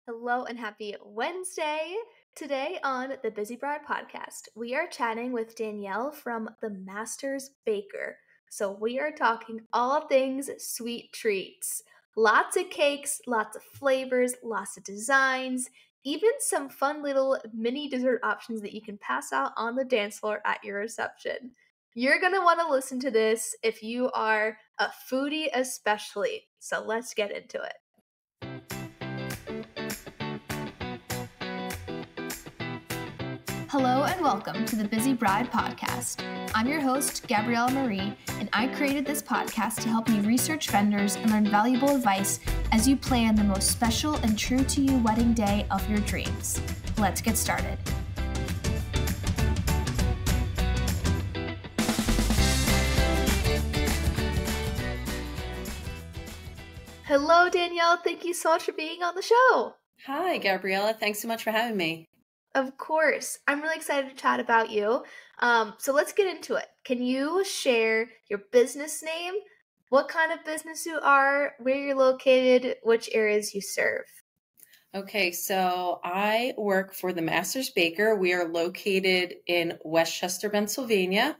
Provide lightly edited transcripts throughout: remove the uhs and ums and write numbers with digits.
Hello and happy Wednesday. Today on the Busy Bride podcast, we are chatting with Danielle from the Masters Baker. So, we are talking all things sweet treats. Lots of cakes, lots of flavors, lots of designs, even some fun little mini dessert options that you can pass out on the dance floor at your reception. You're going to want to listen to this if you are a foodie, especially. So, let's get into it. Hello and welcome to the Busy Bride podcast. I'm your host, Gabriella Marie, and I created this podcast to help you research vendors and learn valuable advice as you plan the most special and true to you wedding day of your dreams. Let's get started. Hello, Danielle. Thank you so much for being on the show. Hi, Gabriella. Thanks so much for having me. Of course. I'm really excited to chat about you. So let's get into it. Can you share your business name, what kind of business you are, where you're located, which areas you serve? Okay, so I work for the Masters Baker. We are located in Westchester, Pennsylvania.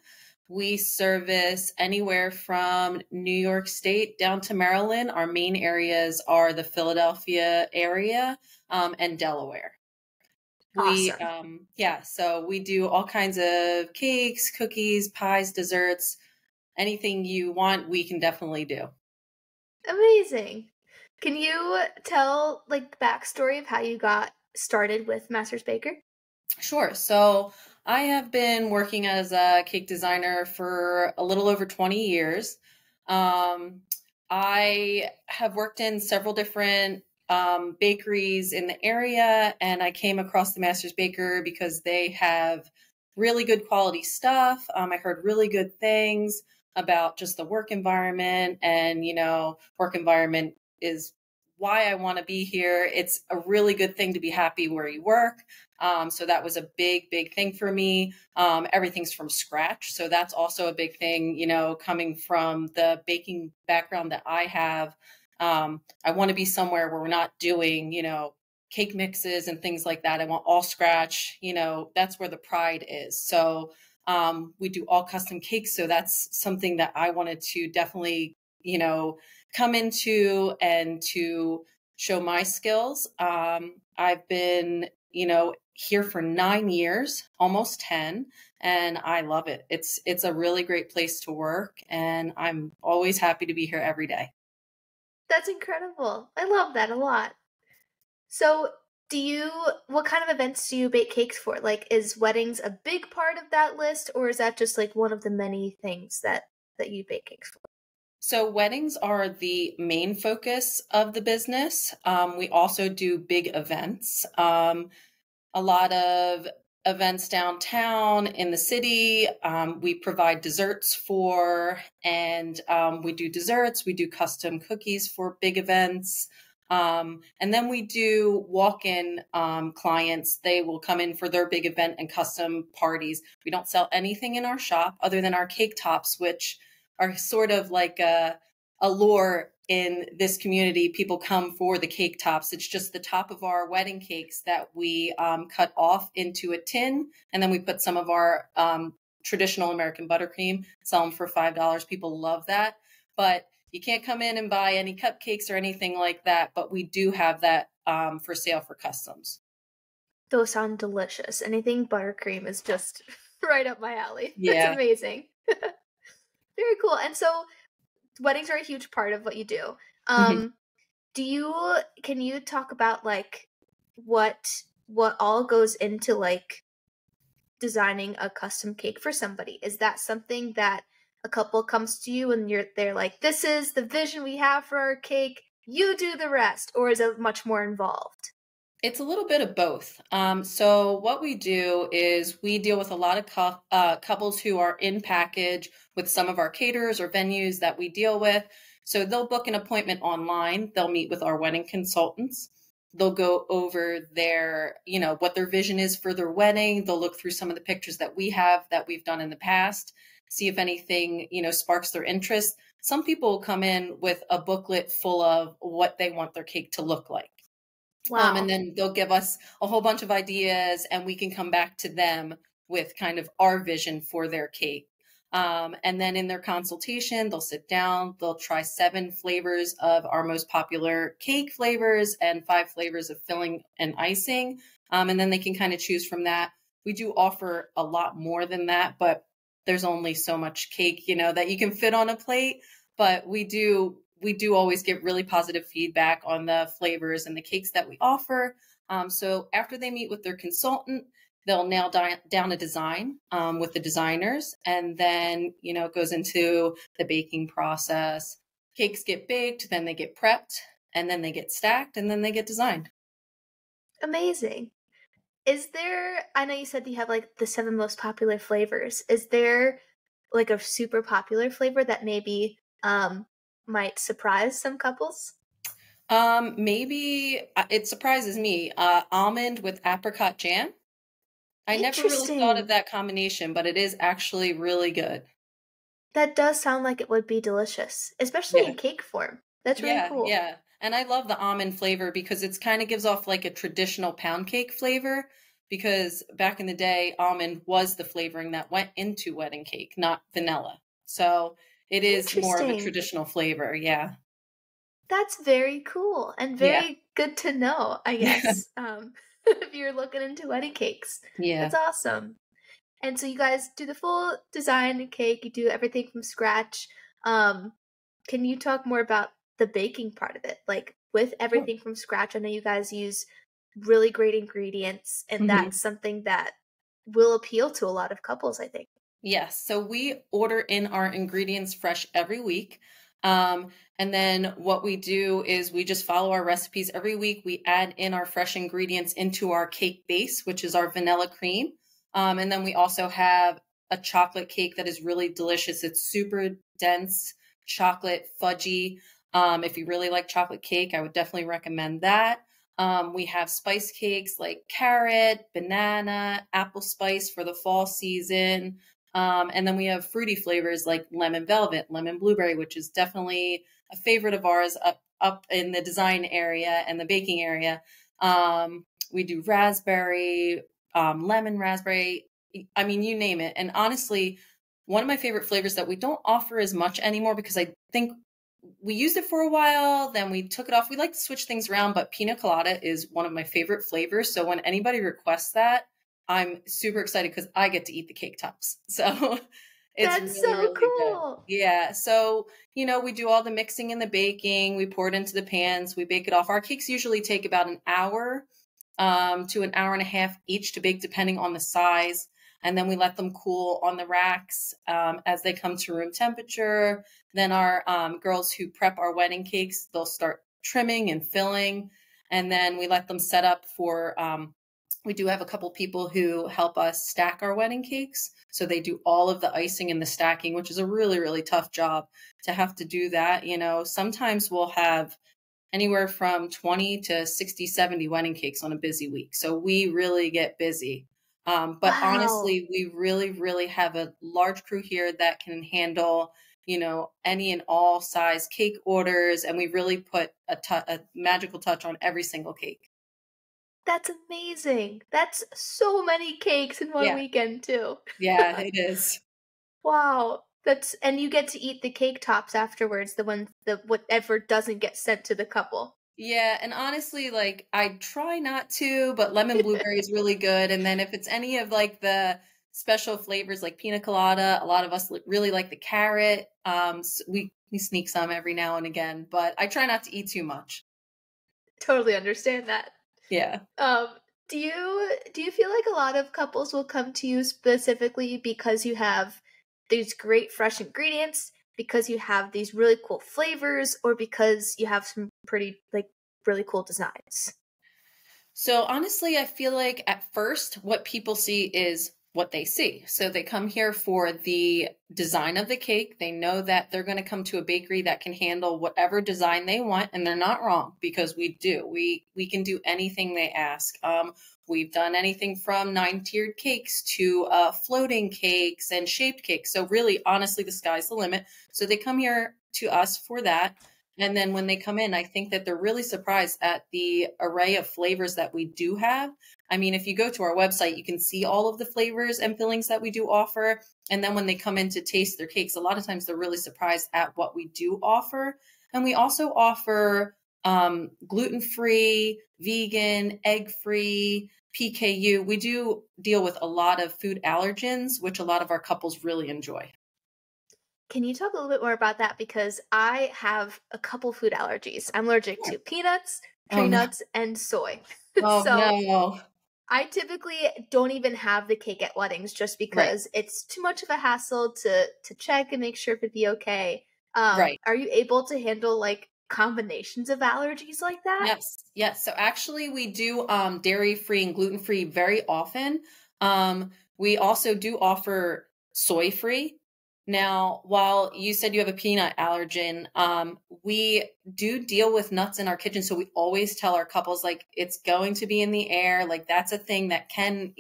We service anywhere from New York State down to Maryland. Our main areas are the Philadelphia area and Delaware. Awesome. So we do all kinds of cakes, cookies, pies, desserts, anything you want, we can definitely do. Amazing. Can you tell the backstory of how you got started with Masters Baker? Sure. So I have been working as a cake designer for a little over 20 years. I have worked in several different bakeries in the area, and I came across the Masters Baker because they have really good quality stuff. I heard really good things about just the work environment, and work environment is why I want to be here. It's a really good thing to be happy where you work. So that was a big, big thing for me. Everything's from scratch. So that's also a big thing, coming from the baking background that I have. I want to be somewhere where we're not doing, cake mixes and things like that. I want all scratch, that's where the pride is. So we do all custom cakes. So that's something that I wanted to definitely, come into and to show my skills. I've been, here for 9 years, almost 10, and I love it. It's a really great place to work, and I'm always happy to be here every day. That's incredible. I love that a lot. So, what kind of events do you bake cakes for? Is weddings a big part of that list, or is that just one of the many things that you bake cakes for? So weddings are the main focus of the business. We also do big events. A lot of events downtown in the city. We provide desserts for, and we do desserts. We do custom cookies for big events. And then we do walk-in clients. They will come in for their big event and custom parties. We don't sell anything in our shop other than our cake tops, which are sort of like a lure in this community. People come for the cake tops. It's just the top of our wedding cakes that we cut off into a tin, and then we put some of our traditional American buttercream, sell them for $5. People love that, but you can't come in and buy any cupcakes or anything like that, but we do have that for sale for customs. Those sound delicious. Anything buttercream is just right up my alley. Yeah. That's amazing. Very cool. And so weddings are a huge part of what you do. Can you talk about what all goes into designing a custom cake for somebody? Is that something that a couple comes to you and they're like, this is the vision we have for our cake, you do the rest, or is it much more involved? It's a little bit of both. So what we do is we deal with a lot of couples who are in package with some of our caterers or venues that we deal with. So they'll book an appointment online. They'll meet with our wedding consultants. They'll go over their, what their vision is for their wedding. They'll look through some of the pictures that we have that we've done in the past, see if anything, sparks their interest. Some people come in with a booklet full of what they want their cake to look like. And Wow. then they'll give us a whole bunch of ideas and we can come back to them with kind of our vision for their cake. And then in their consultation, they'll sit down, they'll try 7 flavors of our most popular cake flavors and 5 flavors of filling and icing. And then they can kind of choose from that. We do offer a lot more than that, but there's only so much cake, that you can fit on a plate. But we do always get really positive feedback on the flavors and the cakes that we offer. So after they meet with their consultant, they'll nail down a design with the designers, and then it goes into the baking process. Cakes get baked, then they get prepped, and then they get stacked, and then they get designed. Amazing. Is there I know you said you have, like, the 7 most popular flavors. Is there, like, a super popular flavor that maybe, might surprise some couples? Maybe it surprises me. Almond with apricot jam. I never really thought of Interesting. that combination, but it is actually really good. That does sound like it would be delicious, especially Yeah. in cake form. That's really Yeah, cool. yeah. And I love the almond flavor because it's kind of gives off like a traditional pound cake flavor. Because back in the day, almond was the flavoring that went into wedding cake, not vanilla. So it is more of a Interesting. traditional flavor. Yeah. That's very cool and Yeah. very good to know, I Yeah. guess, if you're looking into wedding cakes. That's Yeah. awesome. And so you guys do the full design cake, you do everything from scratch. Um, can you talk more about the baking part of it? Like with Sure. everything from scratch, I know you guys use really great ingredients, and Mhm. that's something that will appeal to a lot of couples, I think. Yes. So we order in our ingredients fresh every week. And then what we do is we just follow our recipes every week. We add in our fresh ingredients into our cake base, which is our vanilla cream. And then we also have a chocolate cake that is really delicious. It's super dense, chocolate, fudgy. If you really like chocolate cake, I would definitely recommend that. We have spice cakes like carrot, banana, apple spice for the fall season. And then we have fruity flavors like lemon velvet, lemon blueberry, which is definitely a favorite of ours up in the design area and the baking area. We do raspberry, lemon raspberry. I mean, you name it. And honestly, one of my favorite flavors that we don't offer as much anymore because I think we used it for a while, then we took it off. We like to switch things around, but pina colada is one of my favorite flavors. So when anybody requests that, I'm super excited because I get to eat the cake tops. So it's That's really, so really good. cool. Yeah. So, we do all the mixing and the baking. We pour it into the pans. We bake it off. Our cakes usually take about an hour to an hour and a half each to bake, depending on the size. And then we let them cool on the racks as they come to room temperature. Then our girls who prep our wedding cakes, they'll start trimming and filling. And then we let them set up for we do have a couple people who help us stack our wedding cakes. So they do all of the icing and the stacking, which is a really, really tough job to have to do that. Sometimes we'll have anywhere from 20 to 60, 70 wedding cakes on a busy week. So we really get busy. But Wow. honestly, we really, really have a large crew here that can handle, any and all size cake orders. And we really put a magical touch on every single cake. That's amazing. That's so many cakes in one Yeah. weekend too. Yeah, it is. Wow. That's and you get to eat the cake tops afterwards, the ones the whatever doesn't get sent to the couple. Yeah, and honestly, like I try not to, but lemon blueberry is really good. And then if it's any of like the special flavors like pina colada, a lot of us really like the carrot. We sneak some every now and again, but I try not to eat too much. Totally understand that. Yeah. Um, do you feel like a lot of couples will come to you specifically because you have these great fresh ingredients, because you have these really cool flavors, or because you have some pretty like really cool designs? So honestly, I feel like at first what people see is what they see. So they come here for the design of the cake. They know that they're going to come to a bakery that can handle whatever design they want, and they're not wrong because we do. We can do anything they ask. We've done anything from 9-tiered cakes to floating cakes and shaped cakes. So really, honestly, the sky's the limit. So they come here to us for that. And then when they come in, I think that they're really surprised at the array of flavors that we do have. I mean, if you go to our website, you can see all of the flavors and fillings that we do offer. And then when they come in to taste their cakes, a lot of times they're really surprised at what we do offer. And we also offer gluten-free, vegan, egg-free, PKU. We do deal with a lot of food allergens, which a lot of our couples really enjoy. Can you talk a little bit more about that? Because I have a couple food allergies. I'm allergic Sure. to peanuts, Oh tree no. nuts, and soy. Oh So no. I typically don't even have the cake at weddings just Right. because it's too much of a hassle to check and make sure if it'd be okay. Right. Are you able to handle like combinations of allergies like that? Yes. Yes. So actually we do dairy free and gluten free very often. We also do offer soy free. Now, while you said you have a peanut allergen, we do deal with nuts in our kitchen. So we always tell our couples like it's going to be in the air. Like that's a thing that can,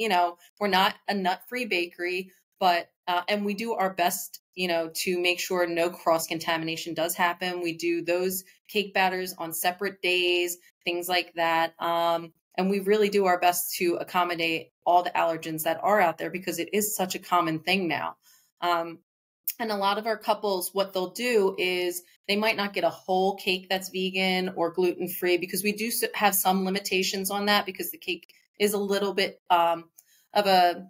we're not a nut free bakery, but and we do our best, to make sure no cross contamination does happen. We do those cake batters on separate days, things like that. And we really do our best to accommodate all the allergens that are out there because it is such a common thing now. And a lot of our couples, what they'll do is they might not get a whole cake that's vegan or gluten free because we do have some limitations on that because the cake is a little bit of a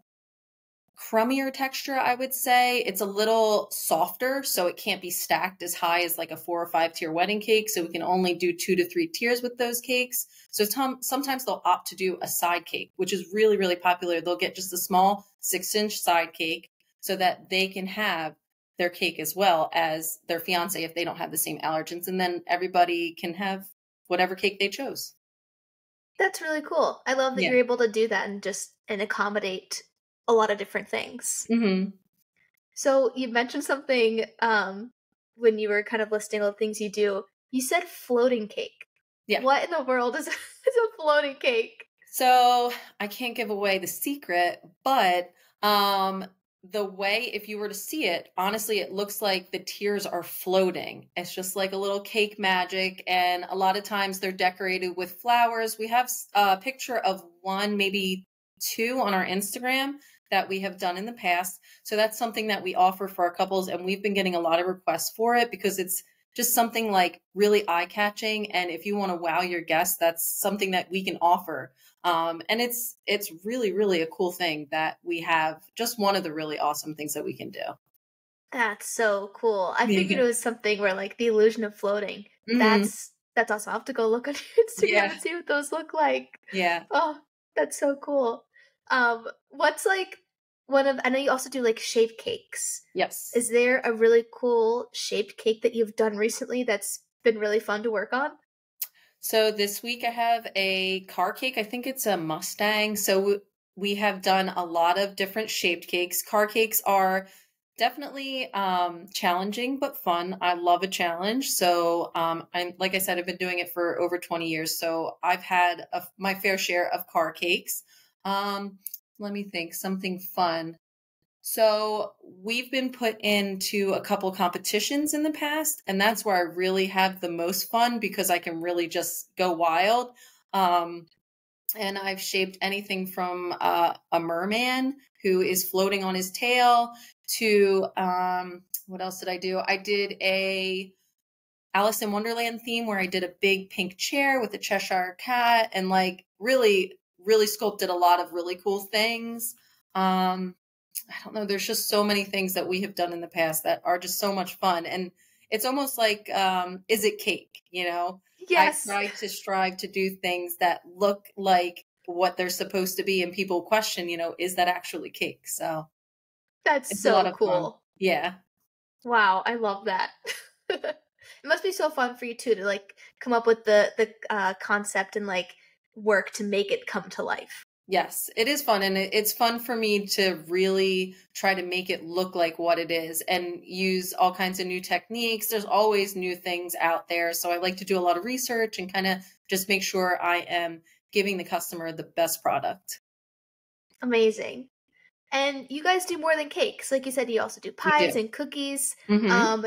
crummier texture, I would say. It's a little softer, so it can't be stacked as high as like a 4 or 5 tier wedding cake. So we can only do 2 to 3 tiers with those cakes. So sometimes they'll opt to do a side cake, which is really, really popular. They'll get just a small 6-inch side cake so that they can have their cake as well as their fiance if they don't have the same allergens. And then everybody can have whatever cake they chose. That's really cool. I love that Yeah. you're able to do that and just and accommodate a lot of different things. Hmm. So you mentioned something when you were kind of listing all the things you do. You said floating cake. Yeah. What in the world is, is a floating cake? So I can't give away the secret, but the way, if you were to see it, honestly, it looks like the tiers are floating. It's just like a little cake magic. And a lot of times they're decorated with flowers. We have a picture of one, maybe two on our Instagram that we have done in the past. So that's something that we offer for our couples. And we've been getting a lot of requests for it because it's just something like really eye catching. And if you want to wow your guests, that's something that we can offer. And it's really, really a cool thing that we have. Just one of the really awesome things that we can do. That's so cool. I figured Yeah. it was something where like the illusion of floating. Hmm. That's awesome. I'll have to go look on your Instagram Yeah. and see what those look like. Yeah. Oh, that's so cool. What's like one of I know you also do like shape cakes. Yes. Is there a really cool shaped cake that you've done recently that's been really fun to work on? So this week I have a car cake. I think it's a Mustang. So we have done a lot of different shaped cakes. Car cakes are definitely challenging but fun. I love a challenge. So I'm like I said, I've been doing it for over 20 years. So I've had my fair share of car cakes. Um, Let me think, something fun. So we've been put into a couple competitions in the past, and that's where I really have the most fun because I can really just go wild. Um, and I've shaped anything from a merman who is floating on his tail to what else did I do? I did a Alice in Wonderland theme where I did a big pink chair with a Cheshire cat and like really, really sculpted a lot of really cool things. I don't know. There's just so many things that we have done in the past that are just so much fun. And it's almost like, is it cake? I Yes. try to strive to do things that look like what they're supposed to be. And people question, is that actually cake? So That's it's a lot so of fun. cool. Yeah. Wow, I love that. It must be so fun for you too to like come up with the concept and like work to make it come to life. Yes, it is fun. And it's fun for me to really try to make it look like what it is and use all kinds of new techniques. There's always new things out there. So I like to do a lot of research and kind of just make sure I am giving the customer the best product. Amazing. And you guys do more than cakes. Like you said, you also do We pies do. and cookies. Hmm. Um,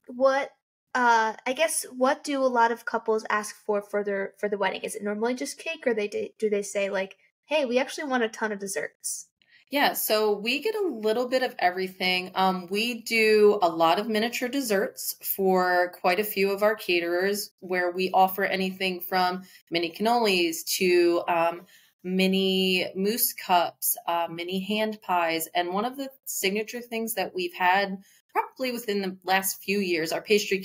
what I guess what do a lot of couples ask for the wedding? Is it normally just cake, or do they say like, "Hey, we actually want a ton of desserts"? Yeah, so we get a little bit of everything. We do a lot of miniature desserts for quite a few of our caterers, where we offer anything from mini cannolis to mini mousse cups, mini hand pies. And one of the signature things that we've had probably within the last few years, our pastry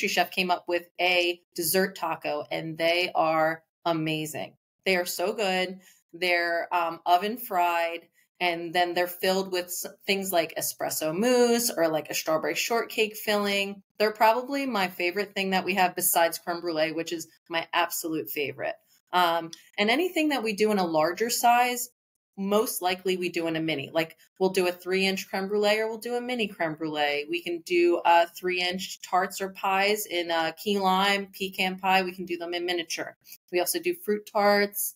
chef came up with a dessert taco, and they are amazing. They are so good. They're oven fried, and then they're filled with things like espresso mousse or like a strawberry shortcake filling. They're probably my favorite thing that we have besides creme brulee, which is my absolute favorite. And anything that we do in a larger size, most likely we do in a mini. Like we'll do a 3-inch creme brulee, or we'll do a mini creme brulee. We can do 3-inch tarts or pies in key lime, pecan pie. We can do them in miniature. We also do fruit tarts.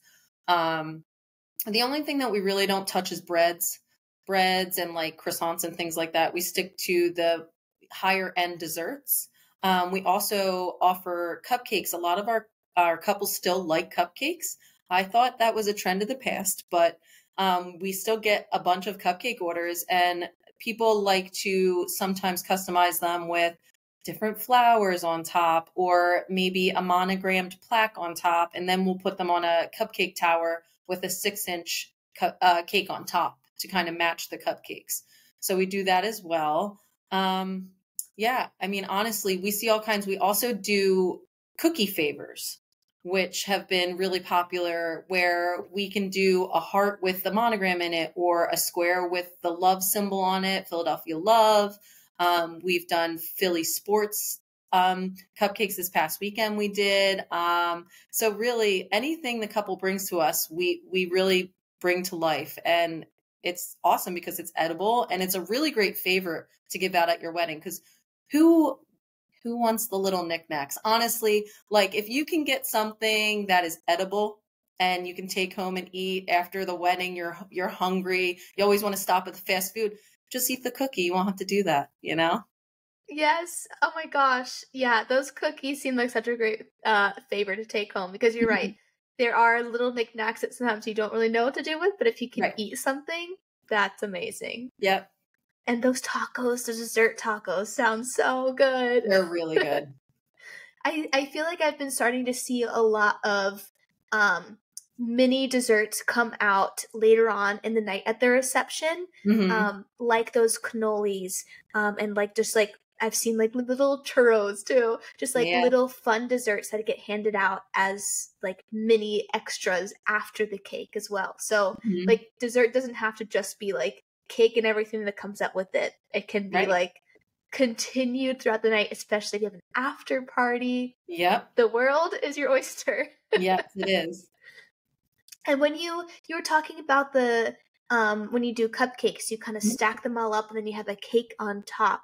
The only thing that we really don't touch is breads and like croissants and things like that. We stick to the higher end desserts. We also offer cupcakes. A lot of our couples still like cupcakes. I thought that was a trend of the past, but we still get a bunch of cupcake orders, and people like to sometimes customize them with different flowers on top, or maybe a monogrammed plaque on top, and then we'll put them on a cupcake tower with a 6-inch cake on top to kind of match the cupcakes. So we do that as well. Yeah, I mean, honestly, we see all kinds. We also do cookie favors, which have been really popular, where we can do a heart with the monogram in it, or a square with the love symbol on it, Philadelphia love. We've done Philly sports cupcakes this past weekend we did. So really anything the couple brings to us, we really bring to life. And it's awesome because it's edible, and it's a really great favor to give out at your wedding, because who wants the little knickknacks? Honestly, like if you can get something that is edible and you can take home and eat after the wedding, you're hungry, you always want to stop at the fast food, just eat the cookie. You won't have to do that, you know? Yes. Oh my gosh. Yeah, those cookies seem like such a great favor to take home, because you're right. There are little knickknacks that sometimes you don't really know what to do with, but if you can Right. eat something, that's amazing. Yep. And those tacos, the dessert tacos, sound so good. They're really good. I feel like I've been starting to see a lot of um, mini desserts come out later on in the night at the reception, Hmm. like those cannolis, and like just like I've seen like little churros too, just like Yeah. little fun desserts that get handed out as like mini extras after the cake as well. So Hmm. like dessert doesn't have to just be like cake and everything that comes up with it. It can be Right. like continued throughout the night, especially if you have an after party. Yep. The world is your oyster. Yes, it is. And when you were talking about the when you do cupcakes, you kind of stack them all up and then you have a cake on top.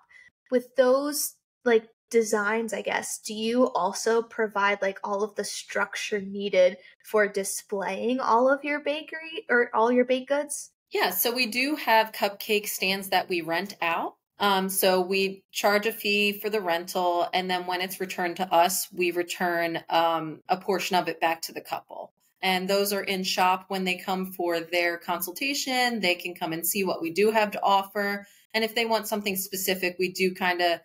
With those like designs, I guess, do you also provide like all of the structure needed for displaying all of your bakery or all your baked goods? Yeah, so we do have cupcake stands that we rent out. So we charge a fee for the rental, and then when it's returned to us, we return a portion of it back to the couple. And those are in shop when they come for their consultation. They can come and see what we do have to offer. And if they want something specific, we do kind of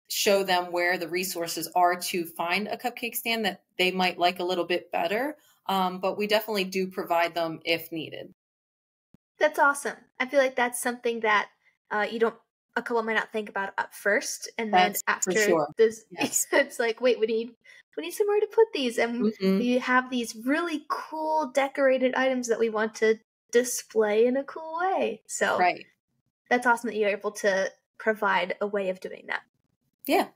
show them where the resources are to find a cupcake stand that they might like a little bit better. But we definitely do provide them if needed. That's awesome. I feel like that's something that you don't a couple might not think about at first, and then That's for after sure. this, Yes. it's like, wait, we need somewhere to put these, and Mhm. we have these really cool decorated items that we want to display in a cool way. So Right. that's awesome that you're able to provide a way of doing that. Yeah.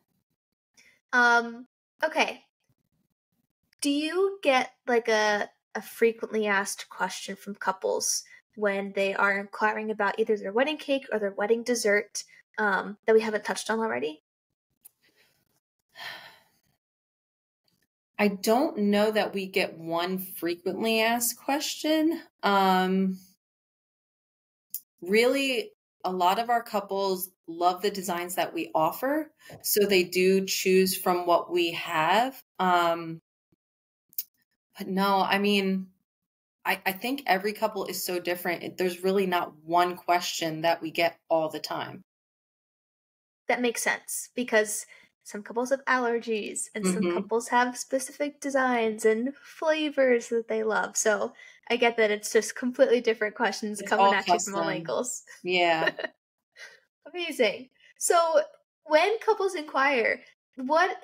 Um, okay. Do you get like a frequently asked question from couples when they are inquiring about either their wedding cake or their wedding dessert that we haven't touched on already? I don't know that we get one frequently asked question. Really, a lot of our couples love the designs that we offer. So they do choose from what we have. But no, I mean, I think every couple is so different. There's really not one question that we get all the time. That makes sense because some couples have allergies and some Hmm. couples have specific designs and flavors that they love. So I get that it's just completely different questions It's coming all at you from all custom. angles. Yeah, Amazing. So when couples inquire, what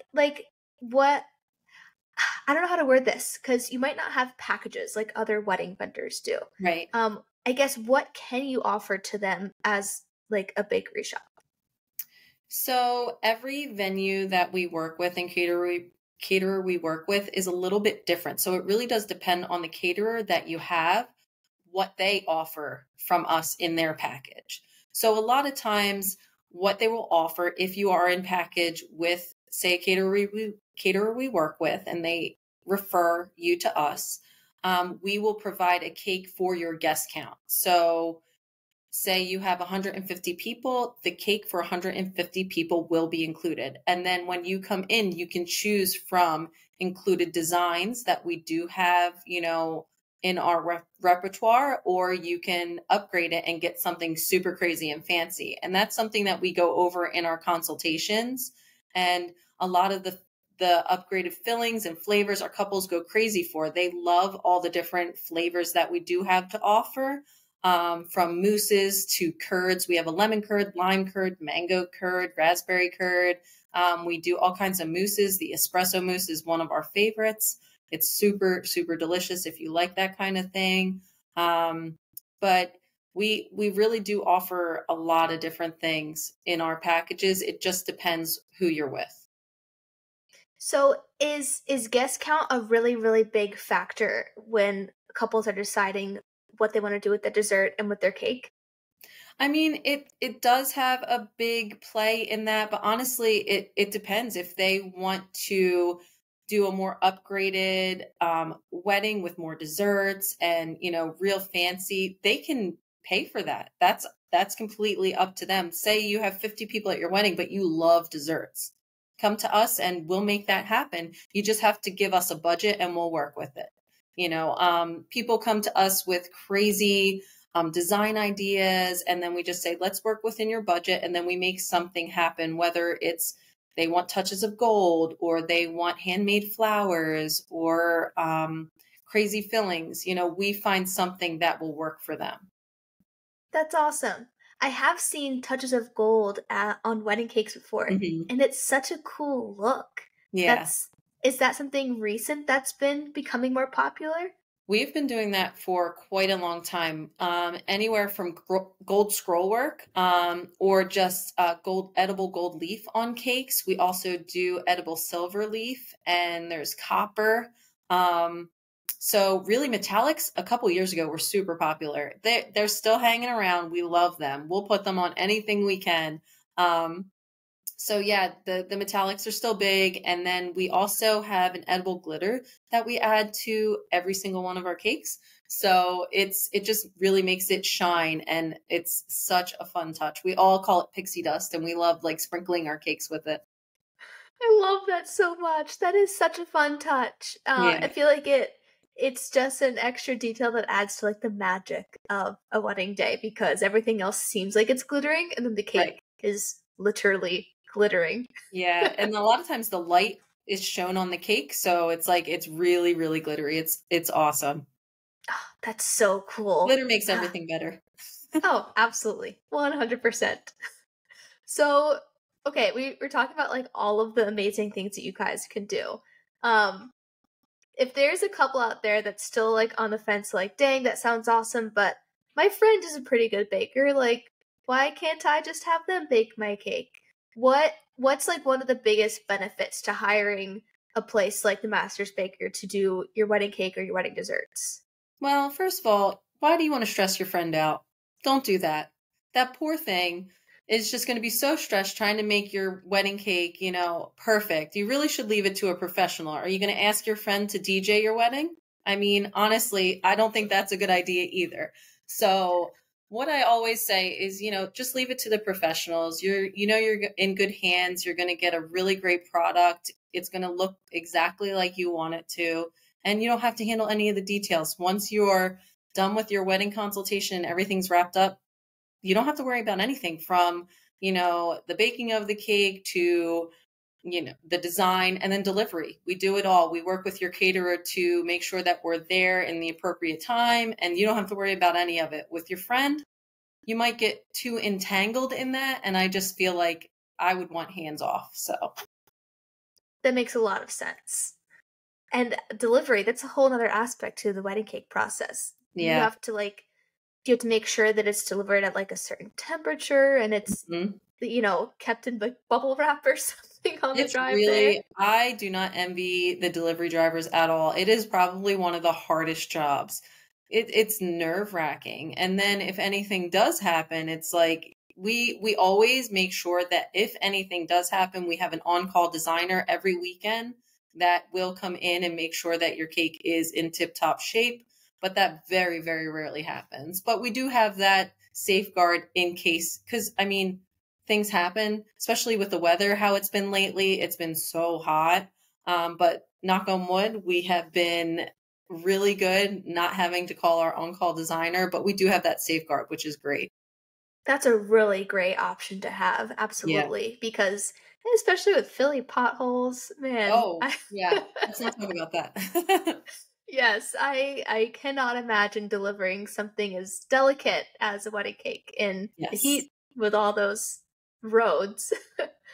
I don't know how to word this because you might not have packages like other wedding vendors do. right. I guess what can you offer to them as like a bakery shop? So every venue that we work with and caterer we work with is a little bit different. So it really does depend on the caterer that you have, what they offer from us in their package. So a lot of times what they will offer if you are in package with say a caterer we work with and they refer you to us, we will provide a cake for your guest count. So say you have 150 people, the cake for 150 people will be included. And then when you come in, you can choose from included designs that we do have, in our repertoire, or you can upgrade it and get something super crazy and fancy. And that's something that we go over in our consultations. And a lot of the upgraded fillings and flavors our couples go crazy for. They love all the different flavors that we do have to offer, from mousses to curds. We have a lemon curd, lime curd, mango curd, raspberry curd. We do all kinds of mousses. The espresso mousse is one of our favorites. It's super, super delicious if you like that kind of thing. But we really do offer a lot of different things in our packages. It just depends who you're with. So is guest count a really really big factor when couples are deciding what they want to do with the dessert and with their cake? I mean, it does have a big play in that, but honestly, it depends if they want to do a more upgraded wedding with more desserts and real fancy. They can pay for that. That's completely up to them. Say you have 50 people at your wedding, but you love desserts. Come to us and we'll make that happen. You just have to give us a budget and we'll work with it. People come to us with crazy design ideas, and then we just say, let's work within your budget, and then we make something happen, whether it's they want touches of gold or they want handmade flowers or crazy fillings. We find something that will work for them. That's awesome. I have seen touches of gold on wedding cakes before, Hmm. and it's such a cool look. Yeah. That's is that something recent that's been becoming more popular? We've been doing that for quite a long time, anywhere from gold scroll work, or just edible gold leaf on cakes. We also do edible silver leaf, and there's copper. Um, so really, metallics a couple years ago were super popular. They're still hanging around. We love them. We'll put them on anything we can. Um, so yeah, the metallics are still big, and then we also have an edible glitter that we add to every single one of our cakes. So it just really makes it shine, and it's such a fun touch. We all call it pixie dust, and we love like sprinkling our cakes with it. I love that so much. That is such a fun touch. I Yeah, feel like it's just an extra detail that adds to like the magic of a wedding day because everything else seems like it's glittering and then the right. cake is literally glittering. Yeah, and a lot of times the light is shown on the cake, so it's like it's really really glittery. It's awesome. That's so cool. Glitter makes everything better. Oh, absolutely. 100%. So, okay, we're talking about like all of the amazing things that you guys can do. Um, if there's a couple out there that's still like on the fence, like, dang, that sounds awesome, but my friend is a pretty good baker, like, why can't I just have them bake my cake? What's like one of the biggest benefits to hiring a place like the Master's Baker to do your wedding cake or your wedding desserts? Well, first of all, why do you want to stress your friend out? Don't do that. That poor thing is just going to be so stressed trying to make your wedding cake, perfect. You really should leave it to a professional. Are you going to ask your friend to DJ your wedding? I mean, honestly, I don't think that's a good idea either. So, what I always say is, just leave it to the professionals. You're in good hands. You're going to get a really great product. It's going to look exactly like you want it to, and you don't have to handle any of the details. Once you're done with your wedding consultation and everything's wrapped up, you don't have to worry about anything from, the baking of the cake to the design and then delivery. We do it all. We work with your caterer to make sure that we're there in the appropriate time, and you don't have to worry about any of it. With your friend, you might get too entangled in that, and I just feel like I would want hands off. So, That makes a lot of sense. And delivery, that's a whole other aspect to the wedding cake process. You yeah. have to you have to make sure that it's delivered at like a certain temperature and it's Mhm. kept in like bubble wrap or something on the It's drive there. really, I do not envy the delivery drivers at all. It is probably one of the hardest jobs. It's nerve wracking. And then if anything does happen, it's like we always make sure that if anything does happen, we have an on-call designer every weekend that will come in and make sure that your cake is in tip-top shape. But that very, very rarely happens. But we do have that safeguard in case, because I mean, things happen, especially with the weather, how it's been lately. It's been so hot. But knock on wood, we have been really good not having to call our on-call designer, but we do have that safeguard, which is great. That's a really great option to have, Yeah. absolutely, because especially with Philly potholes, man, Oh, yeah. Let's not talk about that. yes, I cannot imagine delivering something as delicate as a wedding cake in the Yes. heat with all those roads.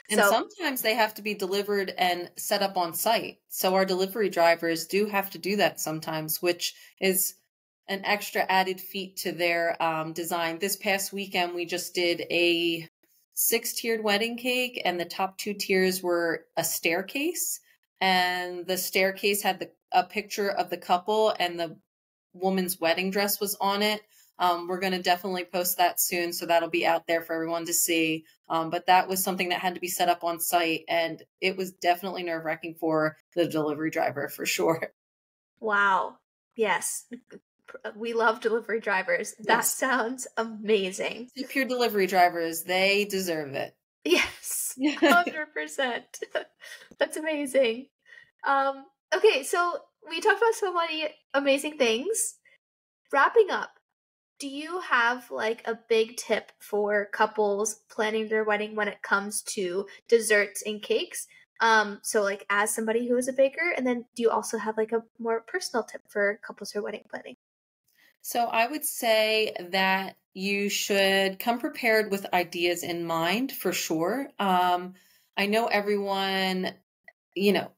And So, sometimes they have to be delivered and set up on site. So our delivery drivers do have to do that sometimes, which is an extra added feat to their design. This past weekend, we just did a six-tiered wedding cake, and the top two tiers were a staircase. And the staircase had a picture of the couple, and the woman's wedding dress was on it. We're going to definitely post that soon, so that'll be out there for everyone to see. But that was something that had to be set up on site, and it was definitely nerve wracking for the delivery driver for sure. wow. Yes, we love delivery drivers. That Yes. sounds amazing. Tip your delivery drivers. They deserve it. Yes, 100%. That's amazing. Okay, so we talked about so many amazing things. Wrapping up, do you have like a big tip for couples planning their wedding when it comes to desserts and cakes? So like as somebody who is a baker, and then do you also have like a more personal tip for couples who are wedding planning? So I would say that you should come prepared with ideas in mind for sure. I know everyone,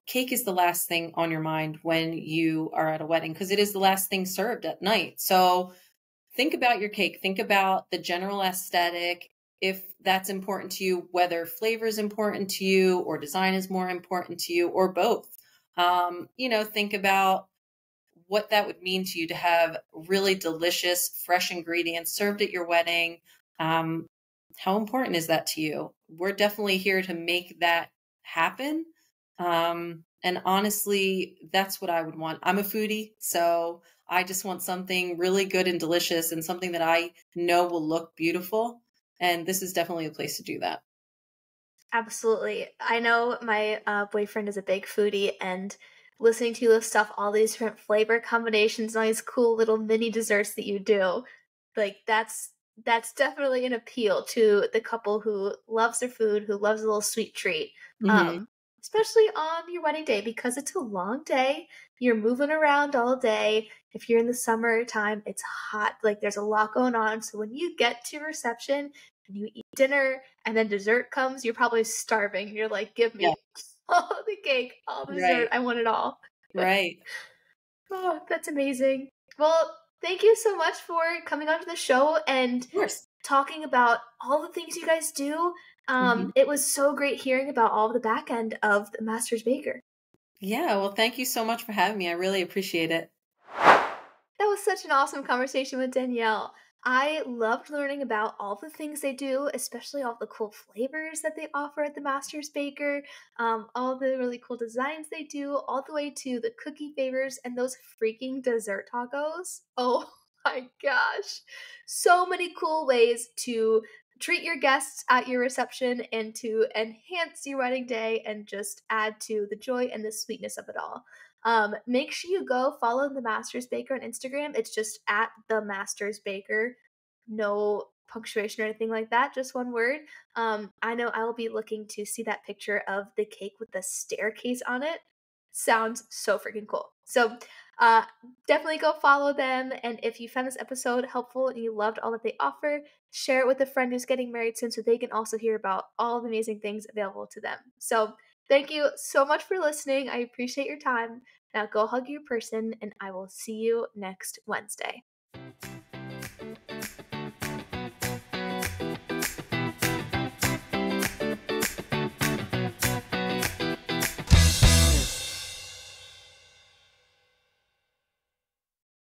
cake is the last thing on your mind when you are at a wedding because it is the last thing served at night. So think about your cake, think about the general aesthetic. If that's important to you, whether flavor is important to you or design is more important to you or both. Think about what that would mean to you to have really delicious, fresh ingredients served at your wedding. Um, how important is that to you? We're definitely here to make that happen. And honestly, that's what I would want. I'm a foodie, so I just want something really good and delicious and something that I know will look beautiful. And this is definitely a place to do that. Absolutely. I know my boyfriend is a big foodie, and listening to you list off all these different flavor combinations and all these cool little mini desserts that you do, like that's definitely an appeal to the couple who loves their food, who loves a little sweet treat. Hmm. Um, Especially on your wedding day because it's a long day. You're moving around all day. If you're in the summertime, it's hot. Like there's a lot going on. So when you get to reception and you eat dinner and then dessert comes, you're probably starving. You're like, give Yeah, me all the cake, all the dessert. right, I want it all. right. Oh, that's amazing. Well, thank you so much for coming onto the show and Of course. talking about all the things you guys do. Hmm. It was so great hearing about all the back end of the Master's Baker. Yeah, well, thank you so much for having me. I really appreciate it. That was such an awesome conversation with Danielle. I loved learning about all the things they do, especially all the cool flavors that they offer at the Master's Baker, all the really cool designs they do, all the way to the cookie favors and those freaking dessert tacos. Oh my gosh. So many cool ways to treat your guests at your reception and to enhance your wedding day and just add to the joy and the sweetness of it all. Make sure you go follow the Masters Baker on Instagram. It's just at the Masters Baker. No punctuation or anything like that, just one word. I know I will be looking to see that picture of the cake with the staircase on it. Sounds so freaking cool. So, uh, definitely go follow them. And if you found this episode helpful and you loved all that they offer, share it with a friend who's getting married soon so they can also hear about all the amazing things available to them. So, thank you so much for listening. I appreciate your time. Now, go hug your person, and I will see you next Wednesday.